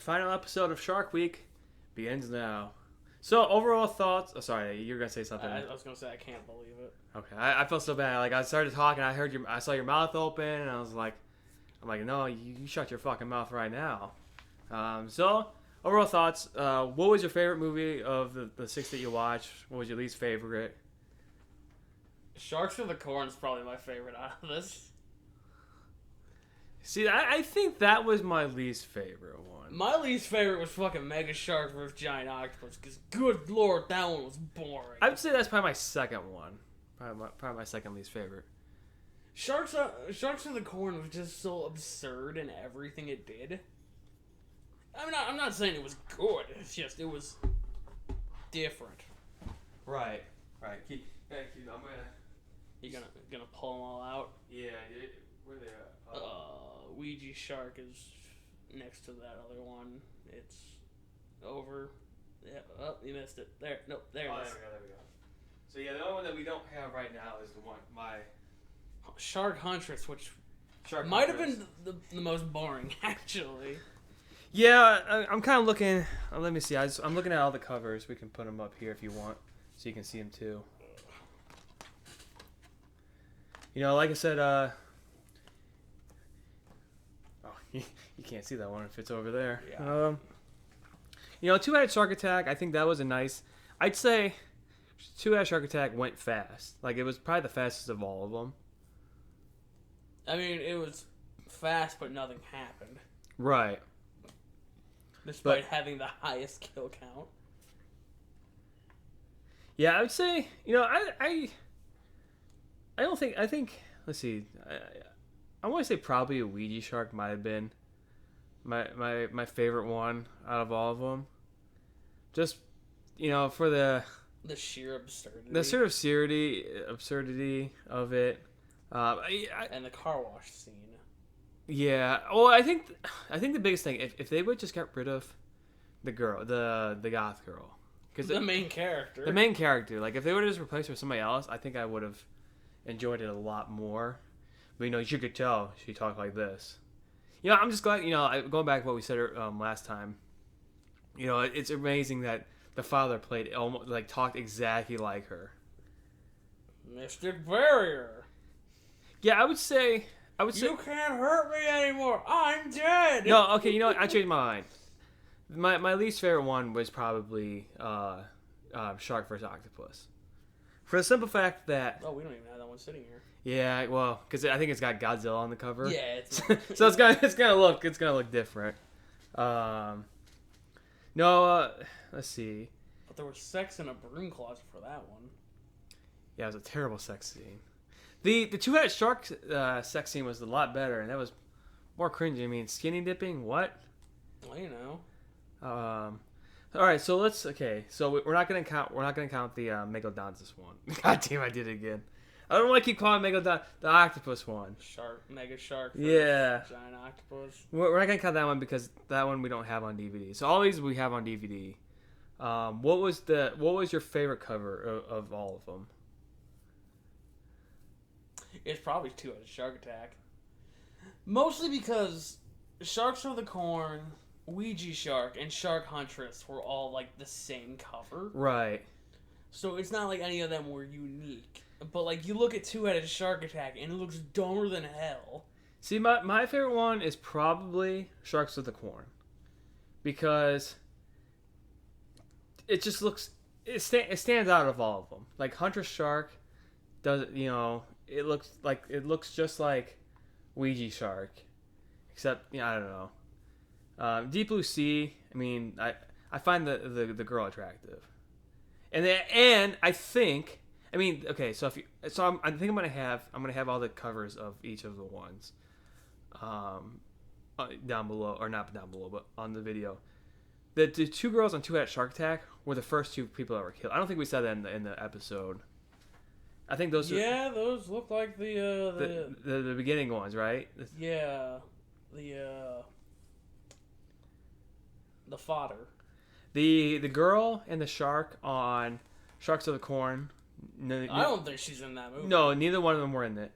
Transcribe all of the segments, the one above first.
final episode of Shark Week begins now. So, overall thoughts... Oh, sorry, you were going to say something. I was going to say, I can't believe it. Okay, I felt so bad. Like, I started talking, I saw your mouth open, and I was like... no, you shut your fucking mouth right now. So, overall thoughts. What was your favorite movie of the 6 that you watched? What was your least favorite? Sharks of the Corn is probably my favorite out of this. See, I think that was my least favorite one. My least favorite was fucking Mega Shark vs. Giant Octopus, because good lord, that one was boring. I would say that's probably my second one. Probably my second least favorite. Sharks of the Corn was just so absurd in everything it did. I'm not saying it was good, it's just, it was different. Right. Keep I'm gonna... You gonna pull them all out? Yeah, where they at? Ouija Shark is next to that other one. It's over. Yeah, oh, you missed it. There, nope, there it is. There we go. So yeah, the only one that we don't have right now is my Shark Huntress, which Shark might Huntress. have been the most boring, actually. Yeah, I'm kind of looking. Let me see. I'm looking at all the covers. We can put them up here if you want, so you can see them too. Like I said, you can't see that one if it's over there. Yeah. Two-Headed Shark Attack, I think that was a nice... I'd say Two-Headed Shark Attack went fast. Like, it was probably the fastest of all of them. I mean, it was fast, but nothing happened. Right. Despite having the highest kill count. Yeah, I would say, I think, let's see, I want to say probably a Ouija Shark might have been my favorite one out of all of them. Just, for the sheer absurdity. The sheer absurdity of it. And the car wash scene. Yeah. Well, I think the biggest thing, if they would just get rid of the girl, the goth girl. The main character. The main character. Like, if they would have just replaced her with somebody else, I think I would have enjoyed it a lot more. But, you could tell she talked like this. I'm just glad, going back to what we said last time, it's amazing that the father played almost, like, talked exactly like her. Mystic Barrier. Yeah, I would say... You can't hurt me anymore. I'm dead. No, okay, I changed my mind. My least favorite one was probably Shark vs. Octopus. For the simple fact that... Oh, we don't even have that one sitting here. Yeah, well, because I think it's got Godzilla on the cover. Yeah, it's so it's gonna look different. Let's see. But there was sex in a broom closet for that one. Yeah, it was a terrible sex scene. The two-headed shark sex scene was a lot better, and that was more cringy. I mean, skinny dipping, what? Well, All right, so so we're not gonna count the Megalodon's one. God damn, I did it again. I don't want to keep calling Megalodon the octopus one. Mega shark. Yeah. Giant octopus. We're not gonna count that one because that one we don't have on DVD. So all these we have on DVD. What was your favorite cover of all of them? It's probably Two-Headed Shark Attack. Mostly because Sharks of the Corn, Ouija Shark, and Shark Huntress were all like the same cover. Right. So it's not like any of them were unique. But like you look at Two-Headed Shark Attack and it looks dumber than hell. See, my favorite one is probably Sharks of the Corn. Because it just looks... It stands out of all of them. Like Huntress Shark does, it looks just like Ouija Shark. Except, I don't know. Deep Blue Sea, I mean, I find the girl attractive. And I think... I mean, okay, so I think I'm gonna have all the covers of each of the ones, down below, or not down below, but on the video. The two girls on Two-Headed Shark Attack were the first two people that were killed. I don't think we said that in the episode. I think those. Yeah, those look like the beginning ones, right? Yeah, the fodder. The girl and the shark on Sharks of the Corn. I don't think she's in that movie. No, neither one of them were in it.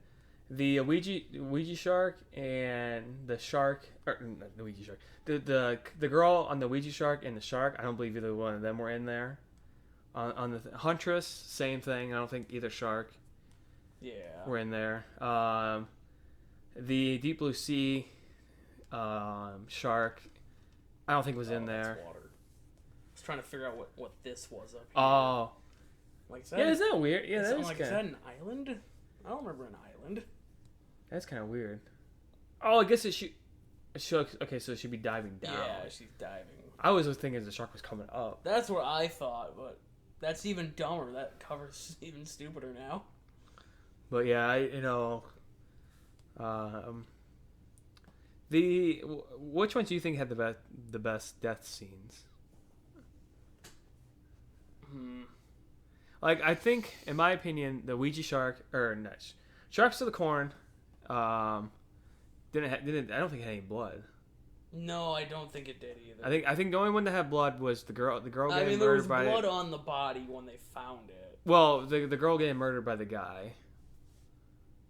The Ouija shark and the shark, or not the Ouija shark, the girl on the Ouija shark and the shark. I don't believe either one of them were in there. On the Huntress, same thing. I don't think either shark were in there. The Deep Blue Sea shark, I don't think was in there. Water. I was trying to figure out what this was up here. Oh. Like, Is that weird? Yeah, that is like, kind is that an island? I don't remember an island. That's kind of weird. Oh, I guess okay, so she'd be diving down. Yeah, she's diving. I was thinking the shark was coming up. That's what I thought, but that's even dumber. That cover's even stupider now. But yeah, which ones do you think had the best death scenes? Like, I think, in my opinion, the Ouija shark, Sharks of the Corn, I don't think it had any blood. No, I don't think it did either. I think the only one that had blood was the girl. The girl getting there murdered was blood on the body when they found it. Well, the girl getting murdered by the guy.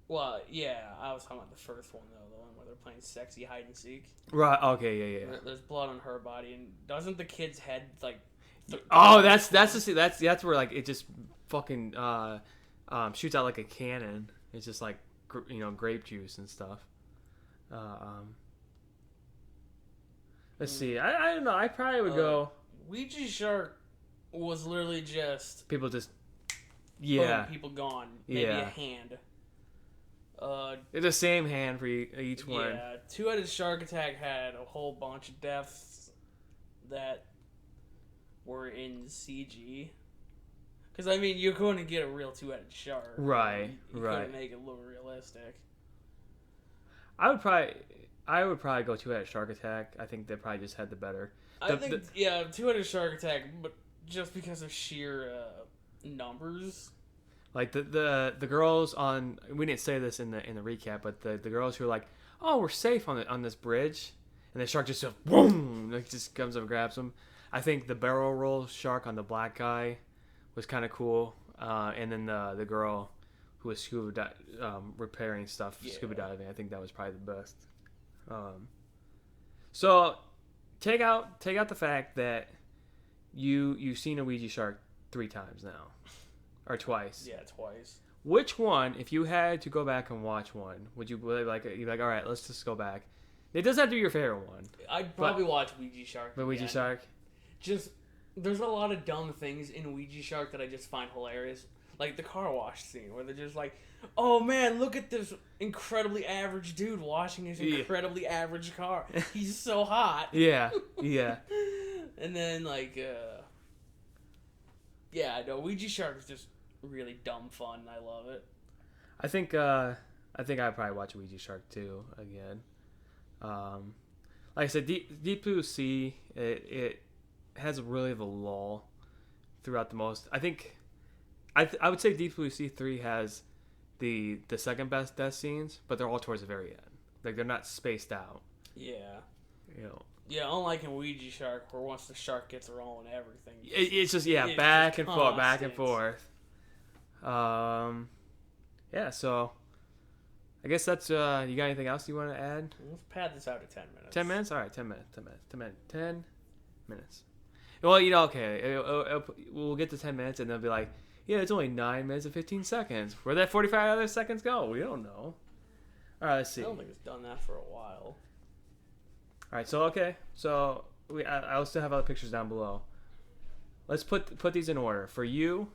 Well, yeah, I was talking about the first one though, the one where they're playing sexy hide and seek. Right. Okay. Yeah. There's blood on her body, and doesn't the kid's head like? That's where like it just fucking shoots out like a cannon. It's just like grape juice and stuff. Let's see. I don't know. I probably would go. Ouija shark was literally just people just boom, people gone. Maybe a hand. It's the same hand for each one. Yeah, Two-Headed Shark Attack had a whole bunch of deaths that were in CG. Because, I mean, you're going to get a real two-headed shark. Right, you couldn't make it look realistic. I would probably go Two-Headed Shark Attack. I think they probably just had the better. Two-Headed Shark Attack, but just because of sheer numbers. Like the girls on, we didn't say this in the recap, but the girls who are like, oh, we're safe on this bridge, and the shark just goes boom, like just comes up and grabs them. I think the barrel roll shark on the black guy was kind of cool, and then the girl who was repairing stuff, scuba diving. I think that was probably the best. So take out the fact that you've seen a Ouija shark 3 times now. Or twice. Yeah, twice. Which one, if you had to go back and watch one, would you be like, all right, let's just go back? It doesn't have to be your favorite one. I'd probably watch Ouija Shark. But Ouija Shark? Just, there's a lot of dumb things in Ouija Shark that I just find hilarious. Like the car wash scene, where they're just like, oh man, look at this incredibly average dude washing his incredibly average car. He's so hot. Yeah. And then, like, Ouija Shark is just really dumb fun. I love it. I think I'd probably watch Ouija Shark too again. Like I said, Deep Blue Sea, it has really the lull throughout the most. I think I would say Deep Blue Sea 3 has the second best death scenes, but they're all towards the very end. Like, they're not spaced out. Yeah. Yeah, unlike in Ouija Shark, where once the shark gets rolling, everything. It's just back and forth. Yeah. So, I guess that's. You got anything else you want to add? Let's pad this out to 10 minutes. 10 minutes. All right, 10 minutes. 10 minutes. Well, okay. We'll get to 10 minutes, and they'll be like, yeah, it's only 9 minutes and 15 seconds. Where'd that 45 other seconds go? We don't know. All right, let's see. I don't think it's done that for a while. All right, so I'll still have other pictures down below. Let's put these in order for you.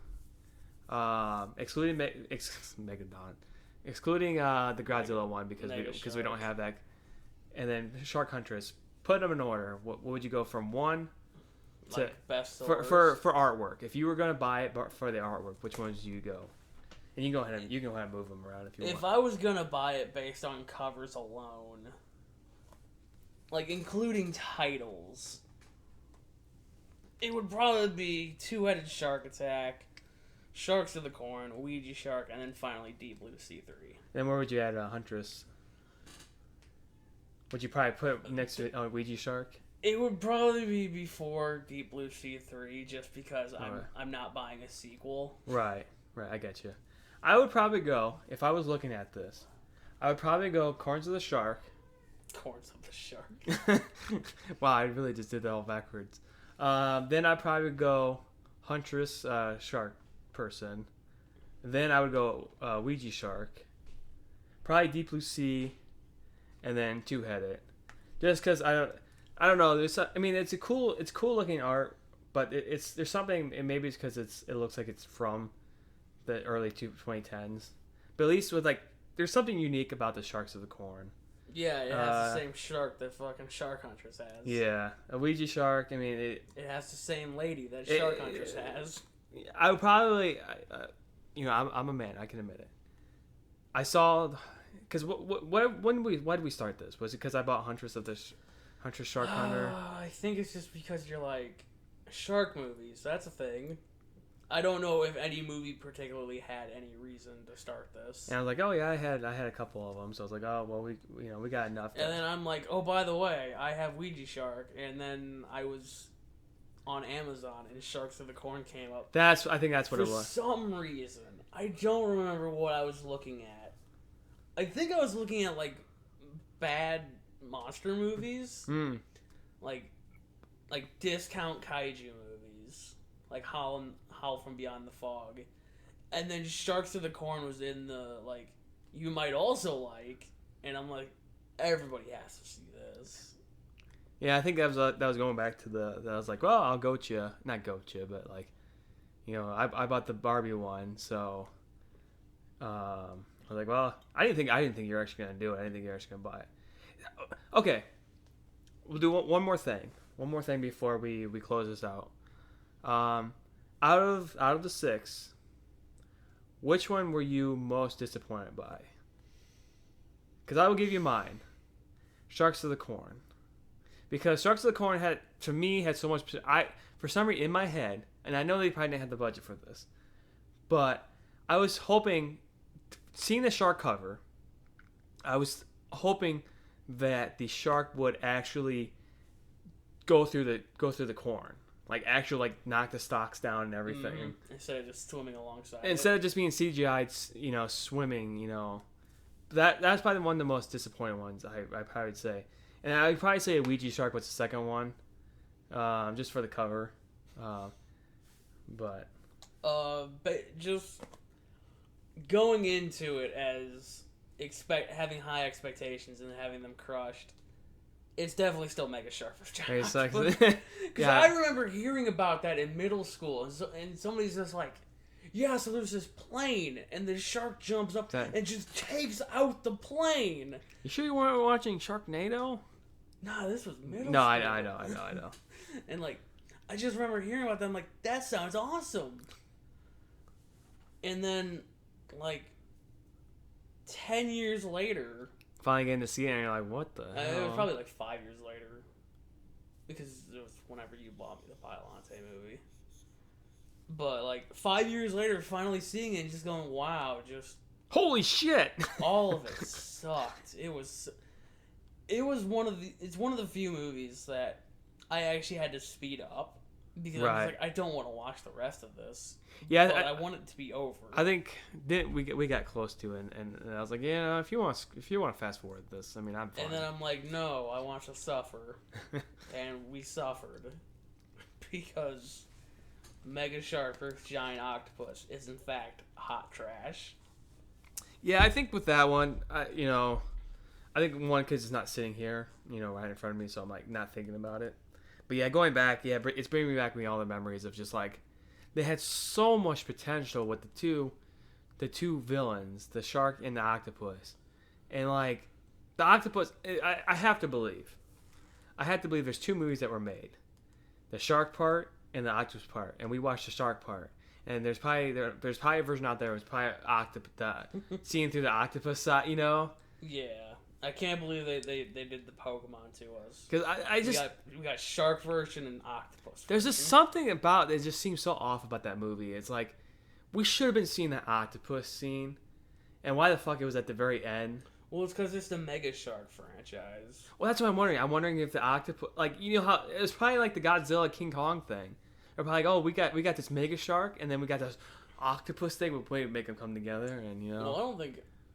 Excluding Megalodon, excluding the Godzilla one because we don't have that, and then Shark Huntress. Put them in order. What would you go from 1 to best for artwork? If you were gonna buy it for the artwork, which ones do you go? And you can go ahead and move them around if you want. If I was gonna buy it based on covers alone, like including titles, it would probably be Two-Headed Shark Attack, Sharks of the Corn, Ouija Shark, and then finally Deep Blue Sea 3. Then where would you add Huntress? Would you probably put next to Ouija Shark? It would probably be before Deep Blue Sea 3, just because I'm not buying a sequel. Right, I get you. I would probably go, if I was looking at this, I would probably go Corns of the Shark. Corns of the Shark. Wow, I really just did that all backwards. Then I'd probably go Huntress Shark person. Then I would go Ouija Shark. Probably Deep Blue Sea, and then Two-Headed. Just because I don't know. It's cool looking art, but there's something. And maybe it's because it looks like it's from the early 2010s. But at least with there's something unique about the Sharks of the Corn. Yeah, it has the same shark that fucking Shark Huntress has. Yeah, a Ouija Shark. I mean, it has the same lady that Shark Huntress has. I would probably, I'm a man. I can admit it. I saw, because why did we start this? Was it because I bought Huntress Shark Hunter? I think it's just because you're like shark movies. That's a thing. I don't know if any movie particularly had any reason to start this. And I was like, oh yeah, I had a couple of them. So I was like, oh well, we got enough. And then I'm like, oh, by the way, I have Ouija Shark. And then I was on Amazon and Sharks of the Corn came up. I think that's what it was. For some reason, I don't remember what I was looking at. I think I was looking at like bad monster movies, like discount kaiju movies, like Howl from Beyond the Fog, and then Sharks of the Corn was in the you might also like, and I'm like, everybody has to see this. Yeah, I think that was going back to I was like, well, I'll not goat you, but I bought the Barbie one, so I was like, well, I didn't think you're actually gonna do it. I didn't think you're actually gonna buy it. Okay, we'll do one more thing before we close this out. Out of the 6, which one were you most disappointed by? Because I will give you mine. Sharks of the Corn. Because Sharks of the Corn had so much. For some reason in my head, and I know they probably didn't have the budget for this, but I was hoping, seeing the shark cover, I was hoping that the shark would actually go through the corn. Actually, knock the stalks down and everything. Mm-hmm. Instead of just swimming alongside. Instead of just being CGI'd, swimming, That's probably one of the most disappointing ones, I probably would say. And I would probably say a Ouija Shark was the second one. Just for the cover. But just going into it as having high expectations and having them crushed, it's definitely still Mega Shark vs. Giant Octopus. Because I remember hearing about that in middle school, and somebody's just like, yeah, so there's this plane, and the shark jumps up and just takes out the plane. You sure you weren't watching Sharknado? Nah, this was middle school. No, I know. And, I just remember hearing about them, that sounds awesome. And then, 10 years later... Finally getting to see it, and you're like, what the hell? It was probably 5 years later. Because it was whenever you bought me the Biollante movie. But 5 years later, finally seeing it and just going, wow, just... Holy shit! All of it sucked. It's one of the few movies that I actually had to speed up. Because I was I don't want to watch the rest of this. Yeah, but I want it to be over. I think we got close to it, and I was like, yeah, if you want to fast forward this, I'm fine. And then I'm like, no, I want to suffer, and we suffered because Mega Shark vs. Giant Octopus is in fact hot trash. Yeah, I think with that one, I think one because it's not sitting here, right in front of me, so I'm not thinking about it. But yeah, going back, it's bringing me all the memories of just they had so much potential with the two villains, the shark and the octopus, and the octopus. I have to believe there's 2 movies that were made, the shark part and the octopus part, and we watched the shark part. And there's probably a version out there. It was probably seeing through the octopus side, Yeah. I can't believe they did the Pokemon to us. Because we got shark version and octopus. There's just something about it just seems so off about that movie. It's we should have been seeing that octopus scene, and why the fuck it was at the very end. Well, it's because it's the Mega Shark franchise. Well, that's what I'm wondering. I'm wondering if the octopus, how it was probably the Godzilla King Kong thing. They're probably oh, we got this Mega Shark, and then we got this octopus thing. We make them come together, and Well,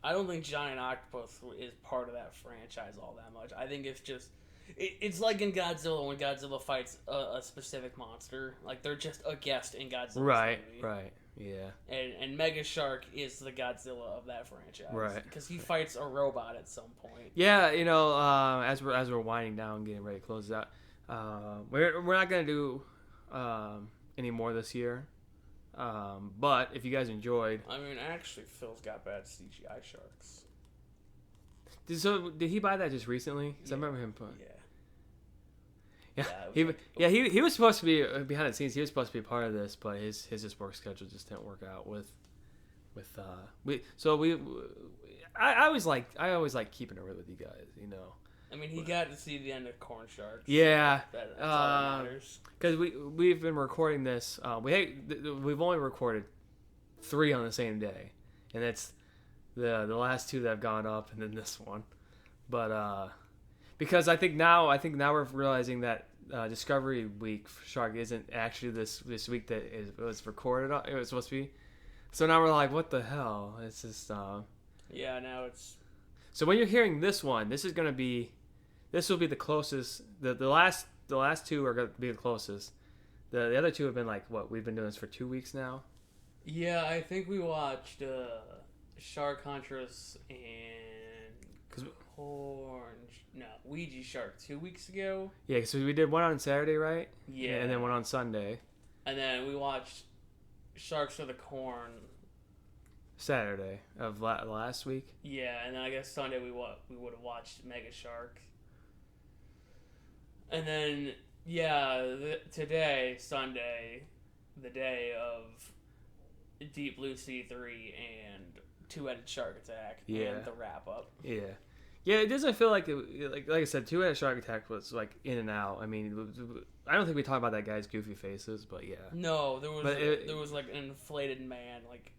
I don't think Giant Octopus is part of that franchise all that much. I think it's just it's like in Godzilla when Godzilla fights a specific monster. Like they're just a guest in Godzilla's movie. Right. Yeah. And Mega Shark is the Godzilla of that franchise. Right. Because he fights a robot at some point. Yeah, as we're winding down, getting ready to close out, we're not gonna do any more this year. But if you guys enjoyed, I mean, actually, Phil's got bad CGI sharks. Did he buy that just recently? Because I remember him putting. Yeah. He was supposed to be behind the scenes. He was supposed to be part of this, but his work schedule just didn't work out I always like keeping it real with you guys, I mean, he got to see the end of Corn Sharks. Yeah, that's all that matters. Because we've been recording this. We've only recorded 3 on the same day, and it's the last 2 that have gone up, and then this one. But because I think now we're realizing that Discovery Week for Shark isn't actually this week that it was recorded on. It was supposed to be. So now we're like, what the hell? It's just. Yeah, now it's. So when you're hearing this one, this will be the closest. The last 2 are going to be the closest. The other 2 have been like what we've been doing this for 2 weeks now. Yeah, I think we watched Shark Huntress and Ouija Shark 2 weeks ago. Yeah, so we did one on Saturday, right? Yeah, and then one on Sunday. And then we watched Sharks for the Corn. Saturday of last week. Yeah, and then I guess Sunday we would have watched Mega Shark. And then today, Sunday, the day of Deep Blue Sea 3 and Two-Headed Shark Attack and the wrap up. Yeah. Yeah, it doesn't feel like like I said, Two-Headed Shark Attack was like in and out. I mean, I don't think we talked about that guy's goofy faces, but yeah. No, there was like an inflated man, like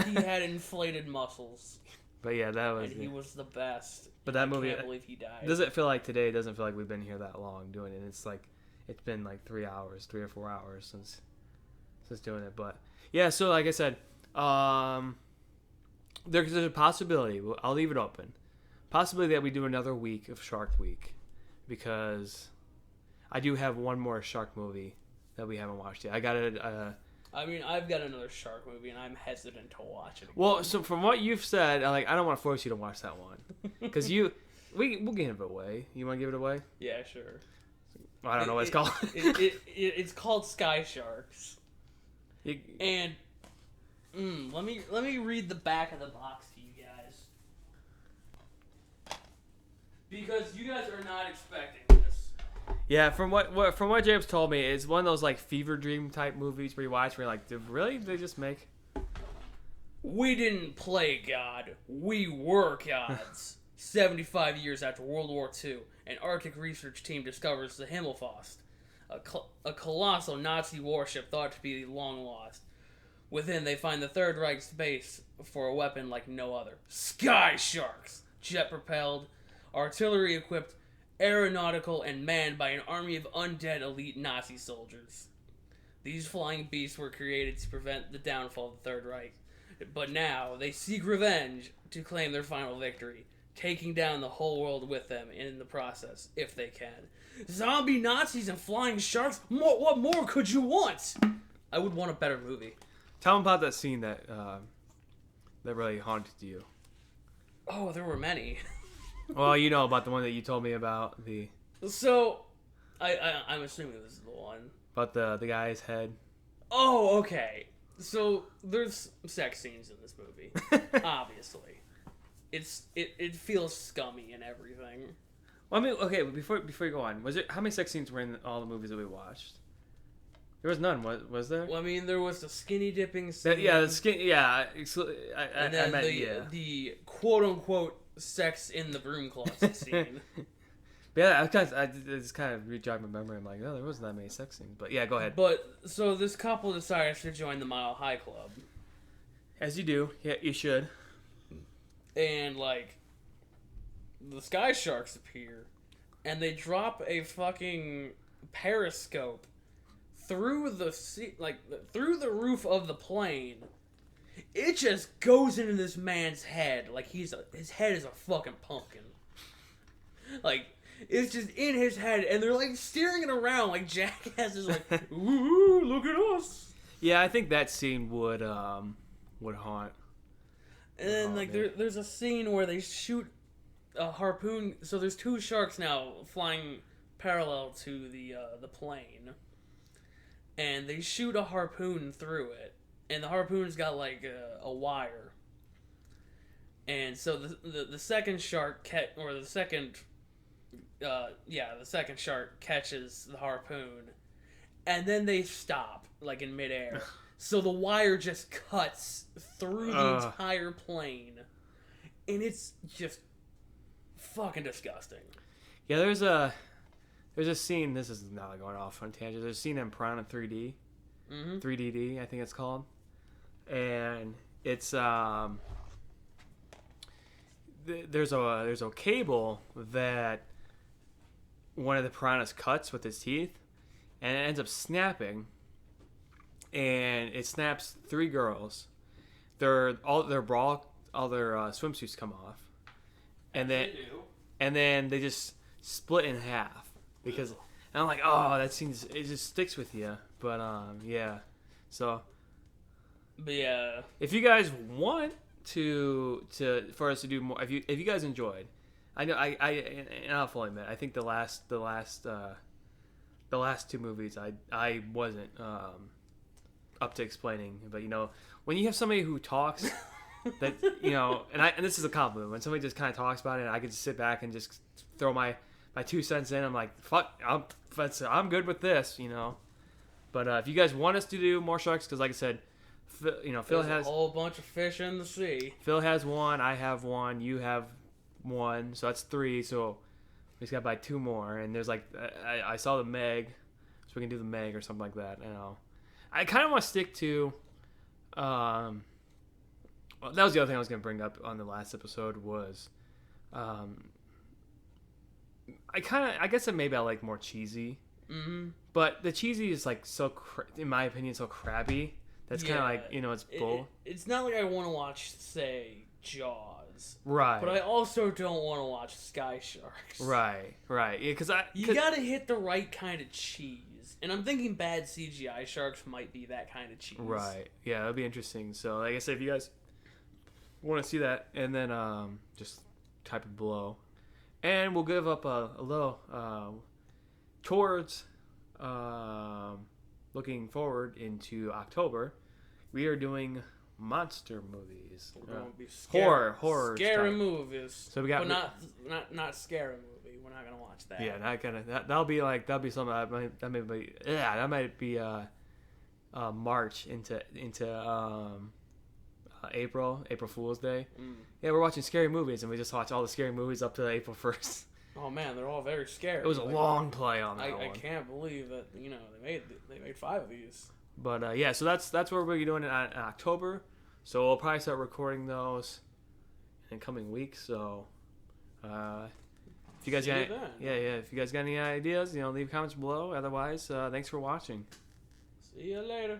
he had inflated muscles. But yeah, that was. And he was the best. But that movie, I can't believe he died. Does it feel like today? It doesn't feel like we've been here that long doing it. It's like it's been like 3 or 4 hours since doing it. But yeah, so like I said, there's a possibility. I'll leave it open. Possibility that we do another week of Shark Week, because I do have one more shark movie that we haven't watched yet. I got I've got another shark movie, and I'm hesitant to watch it again. Well, so from what you've said, I don't want to force you to watch that one, because we'll give it away. You want to give it away? Yeah, sure. I don't know what it's called. It's called Sky Sharks. And let me read the back of the box to you guys, because you guys are not expecting this. Yeah, from what James told me, it's one of those like fever dream type movies where you watch where you're like, really? They just make? We didn't play God. We were gods. 75 years after World War II, an Arctic research team discovers the Himmelfaust, a colossal Nazi warship thought to be long lost. Within, they find the Third Reich's base for a weapon like no other. Sky Sharks! Jet-propelled, artillery-equipped, aeronautical, and manned by an army of undead elite Nazi soldiers. These flying beasts were created to prevent the downfall of the Third Reich. But now, they seek revenge to claim their final victory, taking down the whole world with them in the process, if they can. Zombie Nazis and flying sharks? What more could you want? I would want a better movie. Tell them about that scene that really haunted you. Oh, there were many. Well, you know about the one that you told me about. So, I'm assuming this is the one. About the guy's head. Oh, okay. So, there's sex scenes in this movie. Obviously. It feels scummy and everything. Well, I mean, okay, before you go on, how many sex scenes were in all the movies that we watched? There was none, was there? Well, I mean, there was the skinny dipping scene. The skin. Yeah, and then the quote unquote sex in the broom closet scene. But yeah, I just kind of rejogged my memory. I'm like, oh, there wasn't that many sex scenes. But yeah, go ahead. But so this couple decides to join the Mile High Club. As you do, yeah, you should. And like, the Sky Sharks appear, and they drop a fucking periscope through the roof of the plane It just goes into this man's head like his head is a fucking pumpkin. Like, it's just in his head, and they're like steering it around like Jackass is like, ooh, look at us. Yeah, I think that scene would haunt. And then like there's a scene where they shoot a harpoon. So there's two sharks now flying parallel to the plane, and they shoot a harpoon through it, and the harpoon's got like a wire. And so the second shark the second shark catches the harpoon, and then they stop like in midair. So the wire just cuts through the entire plane, and it's just fucking disgusting. Yeah, there's a scene. This is not going off on tangent. There's a scene in Piranha 3D, 3DD, I think it's called, and it's there's a cable that one of the piranhas cuts with his teeth, and it ends up snapping. And it snaps 3 girls. All their swimsuits come off, and then they just split in half because. And I'm like, oh, that scene it just sticks with you. But yeah. So. But yeah. If you guys want for us to do more, if you guys enjoyed, I know and I'll fully admit, I think the last 2 movies I wasn't up to explaining, but when you have somebody who talks that and this is a compliment, when somebody just kind of talks about it, I could just sit back and just throw my 2 cents in. I'm like, fuck, I'm good with this, But if you guys want us to do more sharks, because like I said, Phil has a whole bunch of fish in the sea. Phil has 1, I have 1, you have 1, so that's 3. So we just got to buy 2 more, and there's like I saw the Meg, so we can do the Meg or something like that. I kind of want to stick to. Well, that was the other thing I was going to bring up on the last episode was, I guess that maybe I like more cheesy, but the cheesy is like so, in my opinion, so crabby. That's kind of like it's bull. It's not like I want to watch, say, Jaws, right? But I also don't want to watch Sky Sharks, right? Yeah, because you gotta hit the right kind of cheese. And I'm thinking bad CGI sharks might be that kind of cheese. Right. Yeah, that'd be interesting. So, like I said, if you guys want to see that, and then just type it below. And we'll give up a little towards looking forward into October. We are doing monster movies. We're going to be scary, horror scary stuff. movies. So we got, but not scary movie. We're not gonna watch that. Yeah, not gonna. That'll be something that might be March into April Fool's Day. Yeah, we're watching scary movies, and we just watch all the scary movies up to April 1st. Oh man, they're all very scary. It was a long play on that one. I can't believe that they made 5 of these. But yeah, so that's what we're gonna be doing in October. So we'll probably start recording those in the coming weeks. So if you guys if you guys got any ideas, leave comments below. Otherwise, thanks for watching. See you later.